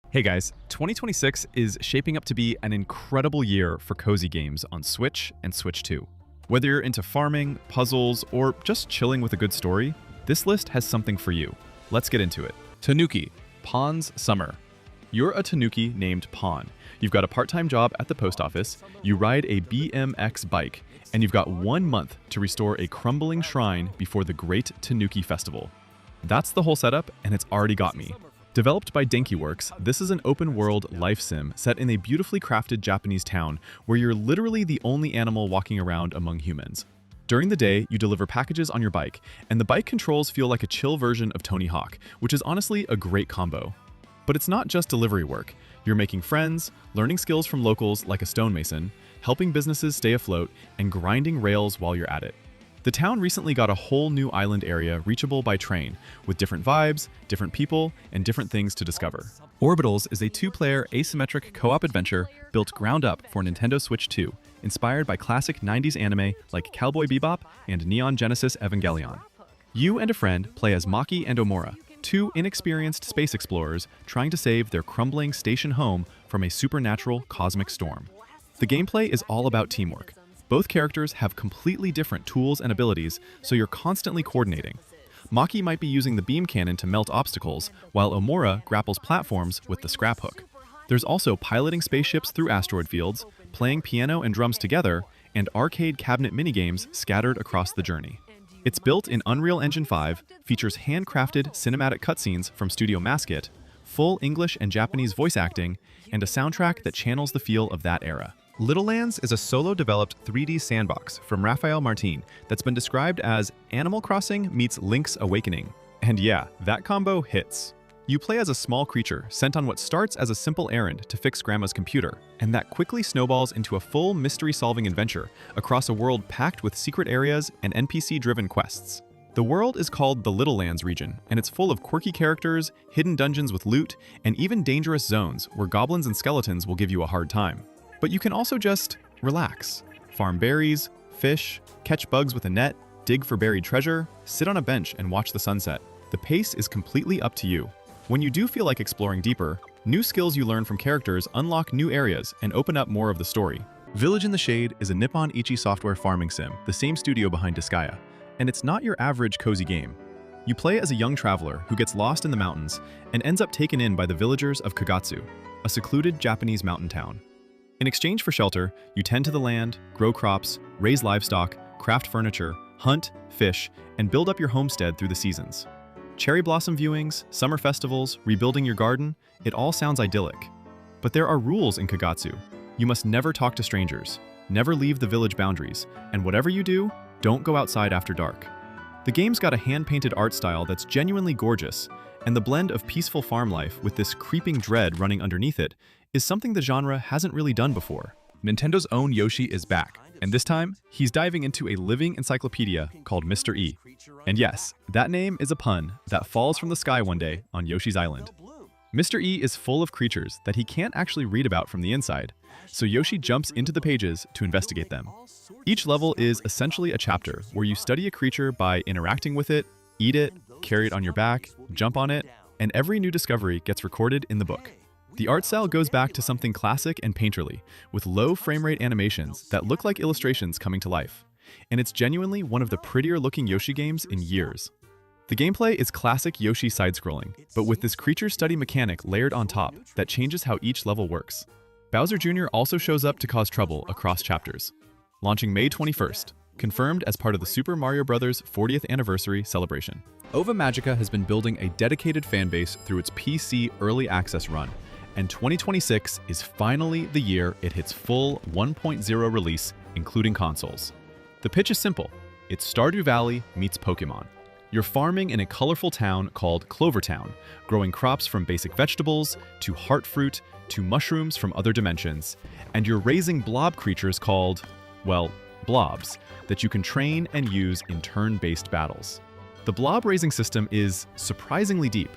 Hey guys, 2026 is shaping up to be an incredible year for cozy games on Switch and Switch 2. Whether you're into farming, puzzles, or just chilling with a good story, this list has something for you. Let's get into it. Tanuki, Pawn's Summer. You're a Tanuki named Pawn. You've got a part-time job at the post office, you ride a BMX bike, and you've got 1 month to restore a crumbling shrine before the Great Tanuki Festival. That's the whole setup, and it's already got me. Developed by DenkiWorks, this is an open-world life sim set in a beautifully crafted Japanese town where you're literally the only animal walking around among humans. During the day, you deliver packages on your bike, and the bike controls feel like a chill version of Tony Hawk, which is honestly a great combo. But it's not just delivery work. You're making friends, learning skills from locals like a stonemason, helping businesses stay afloat, and grinding rails while you're at it. The town recently got a whole new island area reachable by train, with different vibes, different people, and different things to discover. Orbitals is a 2-player asymmetric co-op adventure built ground up for Nintendo Switch 2, inspired by classic 90s anime like Cowboy Bebop and Neon Genesis Evangelion. You and a friend play as Maki and Omura, 2 inexperienced space explorers trying to save their crumbling station home from a supernatural cosmic storm. The gameplay is all about teamwork. Both characters have completely different tools and abilities, so you're constantly coordinating. Maki might be using the beam cannon to melt obstacles, while Omura grapples platforms with the scrap hook. There's also piloting spaceships through asteroid fields, playing piano and drums together, and arcade cabinet minigames scattered across the journey. It's built in Unreal Engine 5, features handcrafted cinematic cutscenes from Studio Masket, full English and Japanese voice acting, and a soundtrack that channels the feel of that era. Littlelands is a solo-developed 3D sandbox from Raphael Martin that's been described as Animal Crossing meets Link's Awakening. And yeah, that combo hits. You play as a small creature sent on what starts as a simple errand to fix Grandma's computer, and that quickly snowballs into a full mystery-solving adventure across a world packed with secret areas and NPC-driven quests. The world is called the Littlelands region, and it's full of quirky characters, hidden dungeons with loot, and even dangerous zones where goblins and skeletons will give you a hard time. But you can also just relax, farm berries, fish, catch bugs with a net, dig for buried treasure, sit on a bench and watch the sunset. The pace is completely up to you. When you do feel like exploring deeper, new skills you learn from characters unlock new areas and open up more of the story. Village in the Shade is a Nippon Ichi Software farming sim, the same studio behind Disgaea, and it's not your average cozy game. You play as a young traveler who gets lost in the mountains and ends up taken in by the villagers of Kagatsu, a secluded Japanese mountain town. In exchange for shelter, you tend to the land, grow crops, raise livestock, craft furniture, hunt, fish, and build up your homestead through the seasons. Cherry blossom viewings, summer festivals, rebuilding your garden, it all sounds idyllic. But there are rules in Kagatsu. You must never talk to strangers, never leave the village boundaries, and whatever you do, don't go outside after dark. The game's got a hand-painted art style that's genuinely gorgeous, and the blend of peaceful farm life with this creeping dread running underneath it is something the genre hasn't really done before. Nintendo's own Yoshi is back, and this time, he's diving into a living encyclopedia called Mr. E. And yes, that name is a pun that falls from the sky one day on Yoshi's Island. Mr. E is full of creatures that he can't actually read about from the inside, so Yoshi jumps into the pages to investigate them. Each level is essentially a chapter where you study a creature by interacting with it, eat it, carry it on your back, jump on it, and every new discovery gets recorded in the book. The art style goes back to something classic and painterly, with low frame rate animations that look like illustrations coming to life. And it's genuinely one of the prettier looking Yoshi games in years. The gameplay is classic Yoshi side-scrolling, but with this creature study mechanic layered on top that changes how each level works. Bowser Jr. also shows up to cause trouble across chapters. Launching May 21st, confirmed as part of the Super Mario Bros. 40th anniversary celebration. Ova Magica has been building a dedicated fanbase through its PC early access run, and 2026 is finally the year it hits full 1.0 release, including consoles. The pitch is simple. It's Stardew Valley meets Pokemon. You're farming in a colorful town called Clovertown, growing crops from basic vegetables, to heart fruit, to mushrooms from other dimensions, and you're raising blob creatures called, well, blobs, that you can train and use in turn-based battles. The blob raising system is surprisingly deep.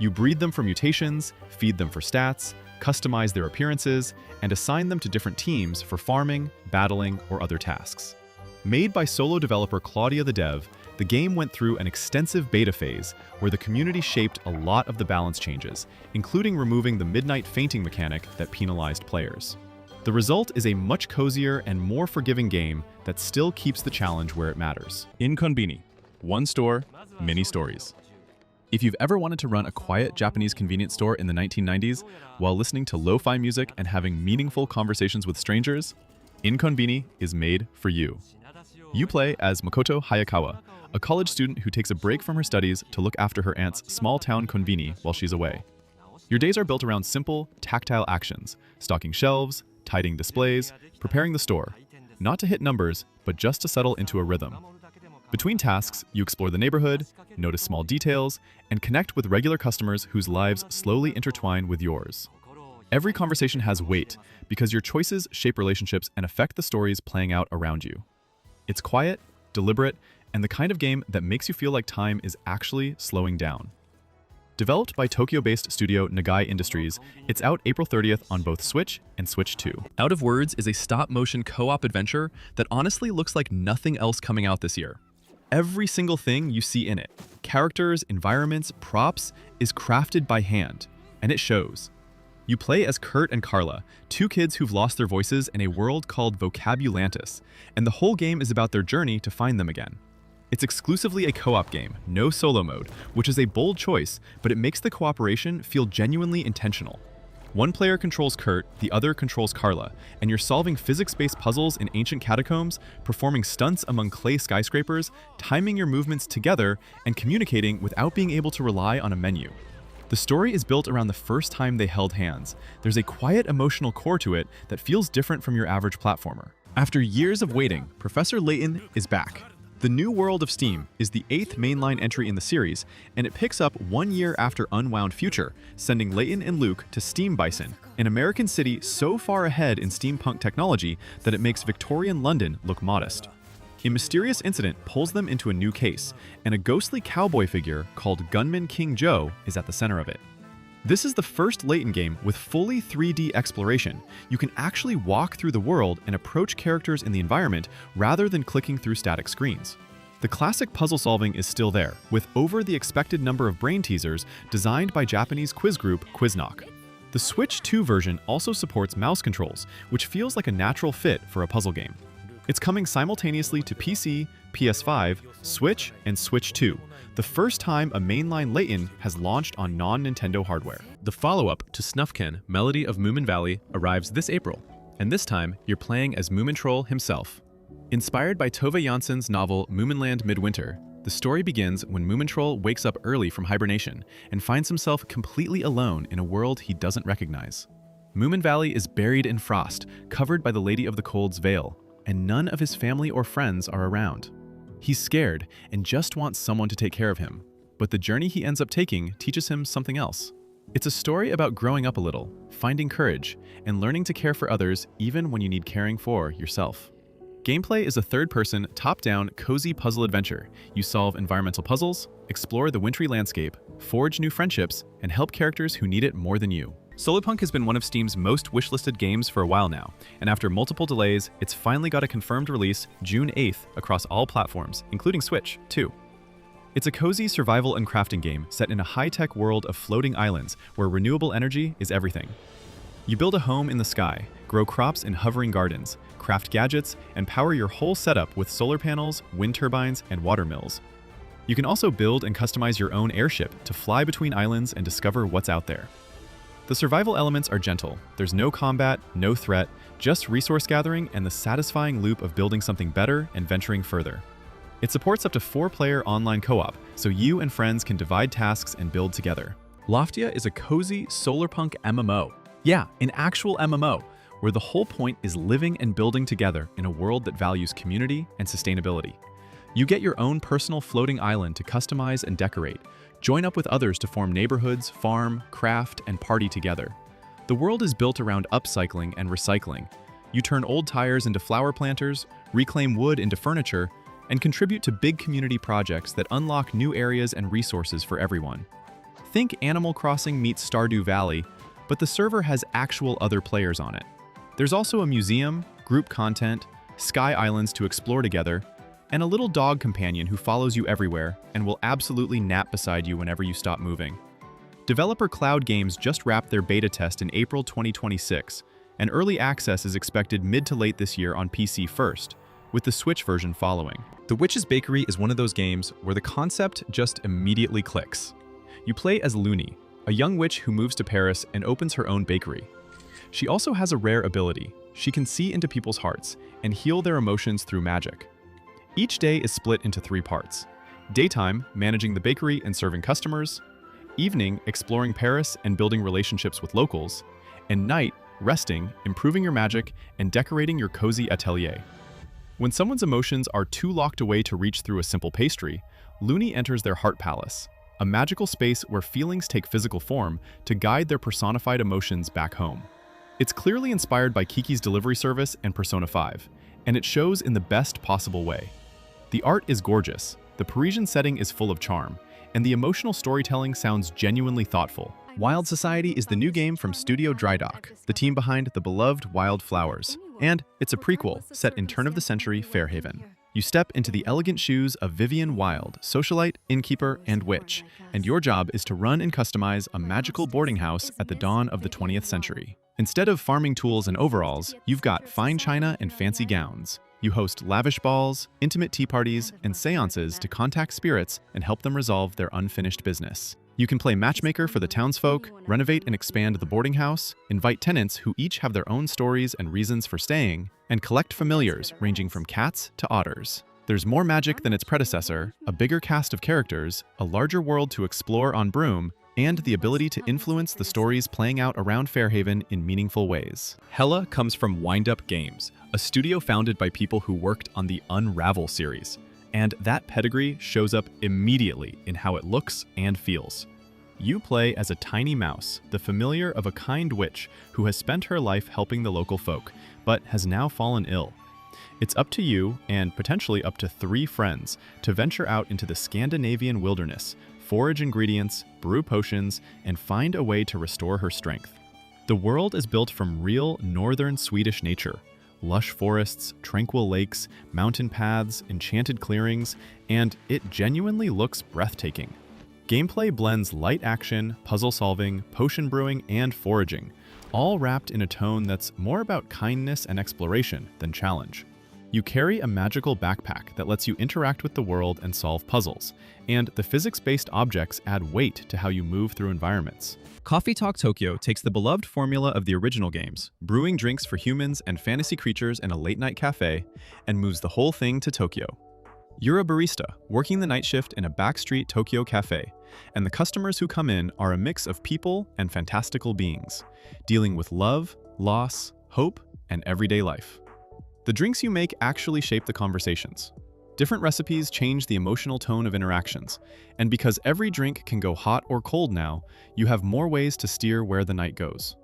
You breed them for mutations, feed them for stats, customize their appearances, and assign them to different teams for farming, battling, or other tasks. Made by solo developer Claudia the Dev, the game went through an extensive beta phase where the community shaped a lot of the balance changes, including removing the midnight fainting mechanic that penalized players. The result is a much cozier and more forgiving game that still keeps the challenge where it matters. InKonbini. One store, many stories. If you've ever wanted to run a quiet Japanese convenience store in the 1990s while listening to lo-fi music and having meaningful conversations with strangers, InKonbini is made for you. You play as Makoto Hayakawa, a college student who takes a break from her studies to look after her aunt's small-town konbini while she's away. Your days are built around simple, tactile actions, stocking shelves, tidying displays, preparing the store, not to hit numbers, but just to settle into a rhythm. Between tasks, you explore the neighborhood, notice small details, and connect with regular customers whose lives slowly intertwine with yours. Every conversation has weight because your choices shape relationships and affect the stories playing out around you. It's quiet, deliberate, and the kind of game that makes you feel like time is actually slowing down. Developed by Tokyo-based studio Nagai Industries, it's out April 30th on both Switch and Switch 2. Out of Words is a stop-motion co-op adventure that honestly looks like nothing else coming out this year. Every single thing you see in it, characters, environments, props, is crafted by hand, and it shows. You play as Kurt and Carla, two kids who've lost their voices in a world called Vocabulantis, and the whole game is about their journey to find them again. It's exclusively a co-op game, no solo mode, which is a bold choice, but it makes the cooperation feel genuinely intentional. One player controls Kurt, the other controls Carla, and you're solving physics-based puzzles in ancient catacombs, performing stunts among clay skyscrapers, timing your movements together, and communicating without being able to rely on a menu. The story is built around the first time they held hands. There's a quiet emotional core to it that feels different from your average platformer. After years of waiting, Professor Layton is back. The New World of Steam is the 8th mainline entry in the series, and it picks up 1 year after Unwound Future, sending Layton and Luke to Steam Bison, an American city so far ahead in steampunk technology that it makes Victorian London look modest. A mysterious incident pulls them into a new case, and a ghostly cowboy figure called Gunman King Joe is at the center of it. This is the first Layton game with fully 3D exploration. You can actually walk through the world and approach characters in the environment rather than clicking through static screens. The classic puzzle solving is still there, with over the expected number of brain teasers designed by Japanese quiz group Quizknock. The Switch 2 version also supports mouse controls, which feels like a natural fit for a puzzle game. It's coming simultaneously to PC, PS5, Switch, and Switch 2, the first time a mainline Layton has launched on non-Nintendo hardware. The follow-up to Snufkin, Melody of Moomin Valley, arrives this April, and this time you're playing as Moomintroll himself. Inspired by Tove Jansson's novel Moominland Midwinter, the story begins when Moomintroll wakes up early from hibernation and finds himself completely alone in a world he doesn't recognize. Moomin Valley is buried in frost, covered by the Lady of the Cold's veil, and none of his family or friends are around. He's scared and just wants someone to take care of him, but the journey he ends up taking teaches him something else. It's a story about growing up a little, finding courage, and learning to care for others even when you need caring for yourself. Gameplay is a third-person, top-down, cozy puzzle adventure. You solve environmental puzzles, explore the wintry landscape, forge new friendships, and help characters who need it more than you. Solarpunk has been one of Steam's most wishlisted games for a while now, and after multiple delays, it's finally got a confirmed release June 8th across all platforms, including Switch, too. It's a cozy survival and crafting game set in a high-tech world of floating islands where renewable energy is everything. You build a home in the sky, grow crops in hovering gardens, craft gadgets, and power your whole setup with solar panels, wind turbines, and water mills. You can also build and customize your own airship to fly between islands and discover what's out there. The survival elements are gentle. There's no combat, no threat, just resource gathering and the satisfying loop of building something better and venturing further. It supports up to 4-player online co-op, so you and friends can divide tasks and build together. Loftia is a cozy Solarpunk MMO. Yeah, an actual MMO, where the whole point is living and building together in a world that values community and sustainability. You get your own personal floating island to customize and decorate. Join up with others to form neighborhoods, farm, craft, and party together. The world is built around upcycling and recycling. You turn old tires into flower planters, reclaim wood into furniture, and contribute to big community projects that unlock new areas and resources for everyone. Think Animal Crossing meets Stardew Valley, but the server has actual other players on it. There's also a museum, group content, sky islands to explore together, and a little dog companion who follows you everywhere and will absolutely nap beside you whenever you stop moving. Developer Cloud Games just wrapped their beta test in April 2026, and early access is expected mid to late this year on PC first, with the Switch version following. The Witch's Bakery is one of those games where the concept just immediately clicks. You play as Looney, a young witch who moves to Paris and opens her own bakery. She also has a rare ability. She can see into people's hearts and heal their emotions through magic. Each day is split into 3 parts. Daytime, managing the bakery and serving customers. Evening, exploring Paris and building relationships with locals. And night, resting, improving your magic, and decorating your cozy atelier. When someone's emotions are too locked away to reach through a simple pastry, Looney enters their heart palace, a magical space where feelings take physical form to guide their personified emotions back home. It's clearly inspired by Kiki's Delivery Service and Persona 5, and it shows in the best possible way. The art is gorgeous, the Parisian setting is full of charm, and the emotional storytelling sounds genuinely thoughtful. Wylde Society is the new game from Studio Drydock, the team behind the beloved Wild Flowers, and it's a prequel set in turn-of-the-century Fairhaven. You step into the elegant shoes of Vivian Wylde, socialite, innkeeper, and witch, and your job is to run and customize a magical boarding house at the dawn of the 20th century. Instead of farming tools and overalls, you've got fine china and fancy gowns. You host lavish balls, intimate tea parties, and seances to contact spirits and help them resolve their unfinished business. You can play matchmaker for the townsfolk, renovate and expand the boarding house, invite tenants who each have their own stories and reasons for staying, and collect familiars ranging from cats to otters. There's more magic than its predecessor, a bigger cast of characters, a larger world to explore on Broom, and the ability to influence the stories playing out around Fairhaven in meaningful ways. Hela comes from Wind Up Games, a studio founded by people who worked on the Unravel series, and that pedigree shows up immediately in how it looks and feels. You play as a tiny mouse, the familiar of a kind witch who has spent her life helping the local folk, but has now fallen ill. It's up to you, and potentially up to 3 friends, to venture out into the Scandinavian wilderness, forage ingredients, brew potions, and find a way to restore her strength. The world is built from real northern Swedish nature. Lush forests, tranquil lakes, mountain paths, enchanted clearings, and it genuinely looks breathtaking. Gameplay blends light action, puzzle solving, potion brewing, and foraging, all wrapped in a tone that's more about kindness and exploration than challenge. You carry a magical backpack that lets you interact with the world and solve puzzles, and the physics-based objects add weight to how you move through environments. Coffee Talk Tokyo takes the beloved formula of the original games, brewing drinks for humans and fantasy creatures in a late-night cafe, and moves the whole thing to Tokyo. You're a barista, working the night shift in a backstreet Tokyo cafe, and the customers who come in are a mix of people and fantastical beings, dealing with love, loss, hope, and everyday life. The drinks you make actually shape the conversations. Different recipes change the emotional tone of interactions, and because every drink can go hot or cold now, you have more ways to steer where the night goes.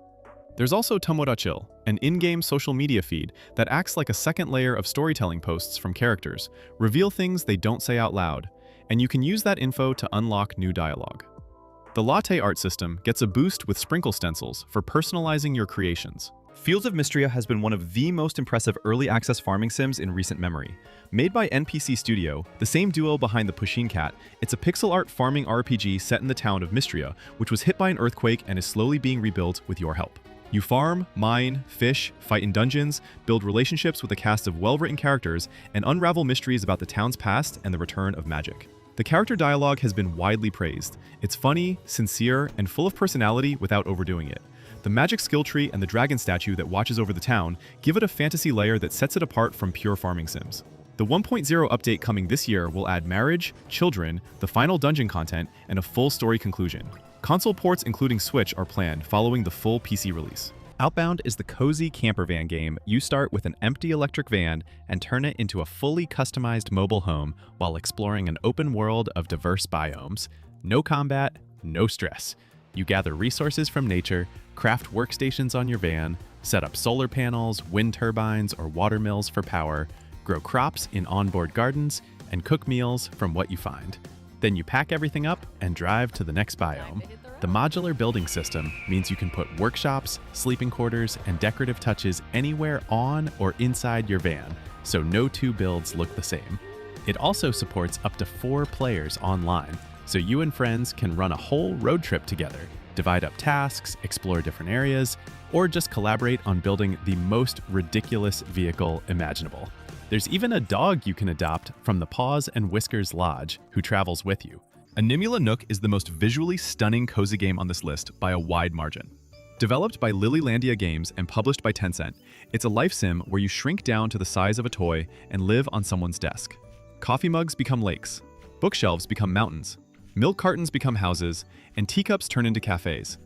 There's also Tomodachi, an in-game social media feed that acts like a second layer of storytelling posts from characters, reveal things they don't say out loud, and you can use that info to unlock new dialogue. The latte art system gets a boost with sprinkle stencils for personalizing your creations. Fields of Mistria has been one of the most impressive early access farming sims in recent memory. Made by NPC Studio, the same duo behind the Pusheen Cat, it's a pixel art farming RPG set in the town of Mistria, which was hit by an earthquake and is slowly being rebuilt with your help. You farm, mine, fish, fight in dungeons, build relationships with a cast of well-written characters, and unravel mysteries about the town's past and the return of magic. The character dialogue has been widely praised. It's funny, sincere, and full of personality without overdoing it. The magic skill tree and the dragon statue that watches over the town give it a fantasy layer that sets it apart from pure farming sims. The 1.0 update coming this year will add marriage, children, the final dungeon content, and a full story conclusion. Console ports including Switch are planned following the full PC release. Outbound is the cozy camper van game. You start with an empty electric van and turn it into a fully customized mobile home while exploring an open world of diverse biomes. No combat, no stress. You gather resources from nature, craft workstations on your van, set up solar panels, wind turbines, or water mills for power, grow crops in onboard gardens, and cook meals from what you find. Then you pack everything up and drive to the next biome. The modular building system means you can put workshops, sleeping quarters, and decorative touches anywhere on or inside your van, so no two builds look the same. It also supports up to 4 players online, so you and friends can run a whole road trip together, divide up tasks, explore different areas, or just collaborate on building the most ridiculous vehicle imaginable. There's even a dog you can adopt from the Paws and Whiskers Lodge who travels with you. Animula Nook is the most visually stunning cozy game on this list by a wide margin. Developed by Littlelands Games and published by Tencent, it's a life sim where you shrink down to the size of a toy and live on someone's desk. Coffee mugs become lakes, bookshelves become mountains, milk cartons become houses, and teacups turn into cafes.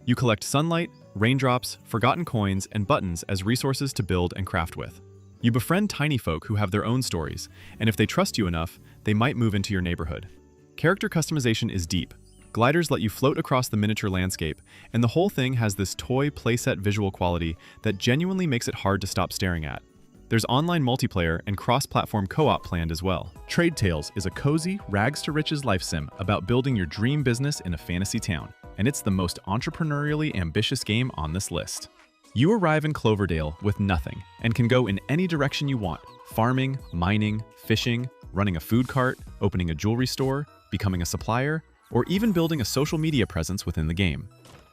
You collect sunlight, raindrops, forgotten coins, and buttons as resources to build and craft with. You befriend tiny folk who have their own stories, and if they trust you enough, they might move into your neighborhood. Character customization is deep. Gliders let you float across the miniature landscape, and the whole thing has this toy playset visual quality that genuinely makes it hard to stop staring at. There's online multiplayer and cross-platform co-op planned as well. Trade Tales is a cozy, rags-to-riches life sim about building your dream business in a fantasy town, and it's the most entrepreneurially ambitious game on this list. You arrive in Cloverdale with nothing and can go in any direction you want: farming, mining, fishing, running a food cart, opening a jewelry store, becoming a supplier, or even building a social media presence within the game.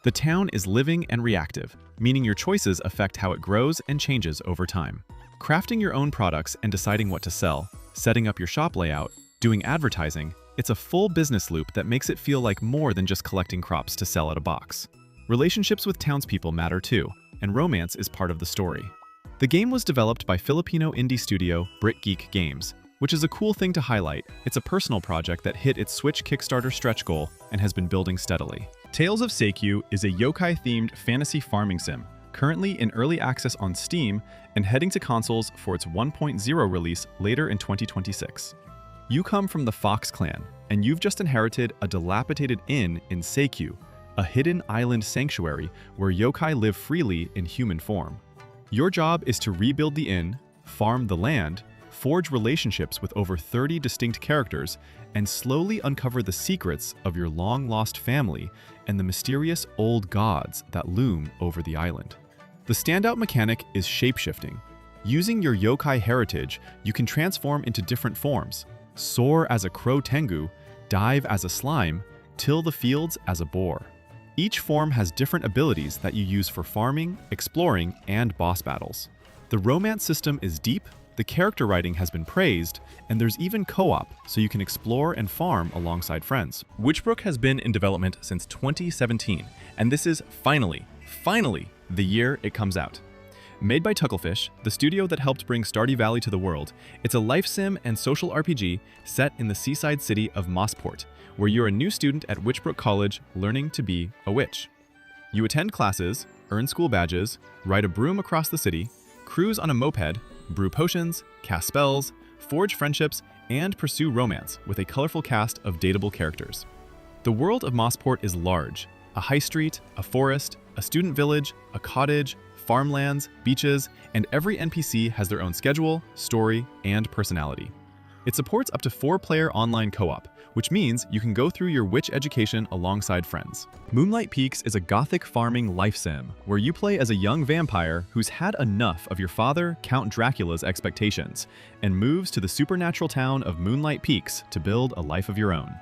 The town is living and reactive, meaning your choices affect how it grows and changes over time. Crafting your own products and deciding what to sell, setting up your shop layout, doing advertising, it's a full business loop that makes it feel like more than just collecting crops to sell at a box. Relationships with townspeople matter too, and romance is part of the story. The game was developed by Filipino indie studio BritGeek Games, which is a cool thing to highlight. It's a personal project that hit its Switch Kickstarter stretch goal and has been building steadily. Tales of Seikyu is a yokai-themed fantasy farming sim, currently in early access on Steam and heading to consoles for its 1.0 release later in 2026. You come from the Fox clan, and you've just inherited a dilapidated inn in Seikyu, a hidden island sanctuary where yokai live freely in human form. Your job is to rebuild the inn, farm the land, forge relationships with over 30 distinct characters, and slowly uncover the secrets of your long-lost family and the mysterious old gods that loom over the island. The standout mechanic is shapeshifting. Using your yokai heritage, you can transform into different forms: soar as a crow tengu, dive as a slime, till the fields as a boar. Each form has different abilities that you use for farming, exploring, and boss battles. The romance system is deep, the character writing has been praised, and there's even co-op, so you can explore and farm alongside friends. Witchbrook has been in development since 2017, and this is finally, the year it comes out. Made by Tucklefish, the studio that helped bring Stardew Valley to the world, it's a life sim and social RPG set in the seaside city of Mossport, where you're a new student at Witchbrook College learning to be a witch. You attend classes, earn school badges, ride a broom across the city, cruise on a moped, brew potions, cast spells, forge friendships, and pursue romance with a colorful cast of dateable characters. The world of Mossport is large: a high street, a forest, a student village, a cottage, farmlands, beaches, and every NPC has their own schedule, story, and personality. It supports up to 4-player online co-op, which means you can go through your witch education alongside friends. Moonlight Peaks is a gothic farming life sim, where you play as a young vampire who's had enough of your father, Count Dracula's expectations, and moves to the supernatural town of Moonlight Peaks to build a life of your own.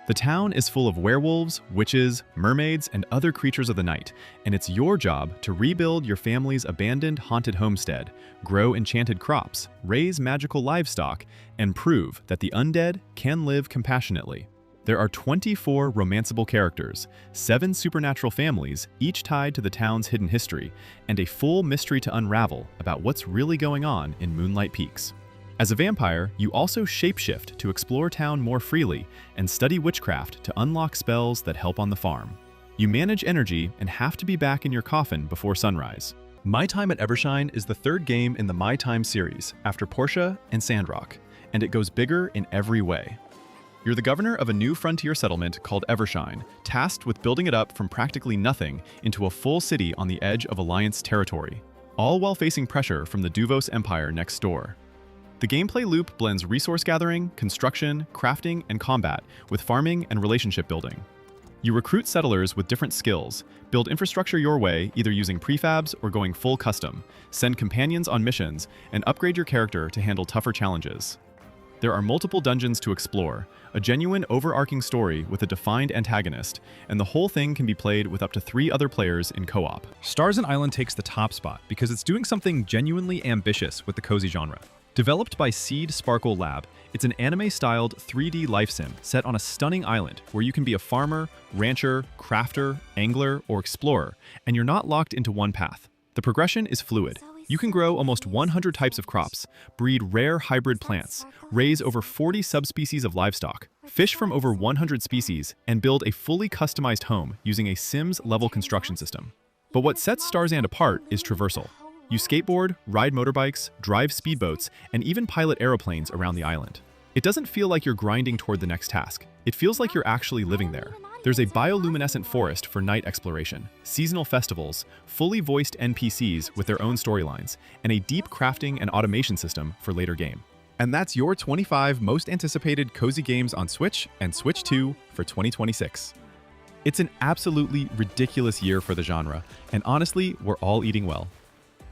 The town is full of werewolves, witches, mermaids, and other creatures of the night, and it's your job to rebuild your family's abandoned haunted homestead, grow enchanted crops, raise magical livestock, and prove that the undead can live compassionately. There are 24 romanceable characters, 7 supernatural families, each tied to the town's hidden history, and a full mystery to unravel about what's really going on in Moonlight Peaks. As a vampire, you also shapeshift to explore town more freely and study witchcraft to unlock spells that help on the farm. You manage energy and have to be back in your coffin before sunrise. My Time at Evershine is the 3rd game in the My Time series, after Portia and Sandrock, and it goes bigger in every way. You're the governor of a new frontier settlement called Evershine, tasked with building it up from practically nothing into a full city on the edge of Alliance territory, all while facing pressure from the Duvos Empire next door. The gameplay loop blends resource gathering, construction, crafting, and combat with farming and relationship building. You recruit settlers with different skills, build infrastructure your way, either using prefabs or going full custom, send companions on missions, and upgrade your character to handle tougher challenges. There are multiple dungeons to explore, a genuine overarching story with a defined antagonist, and the whole thing can be played with up to 3 other players in co-op. Starsand Island takes the top spot because it's doing something genuinely ambitious with the cozy genre. Developed by Seed Sparkle Lab, it's an anime-styled 3D life sim set on a stunning island where you can be a farmer, rancher, crafter, angler, or explorer, and you're not locked into one path. The progression is fluid. You can grow almost 100 types of crops, breed rare hybrid plants, raise over 40 subspecies of livestock, fish from over 100 species, and build a fully customized home using a Sims-level construction system. But what sets Starsand apart is traversal. You skateboard, ride motorbikes, drive speedboats, and even pilot aeroplanes around the island. It doesn't feel like you're grinding toward the next task. It feels like you're actually living there. There's a bioluminescent forest for night exploration, seasonal festivals, fully voiced NPCs with their own storylines, and a deep crafting and automation system for later game. And that's your 25 most anticipated cozy games on Switch and Switch 2 for 2026. It's an absolutely ridiculous year for the genre, and honestly, we're all eating well.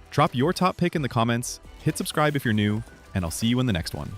Drop your top pick in the comments, hit subscribe if you're new, and I'll see you in the next one.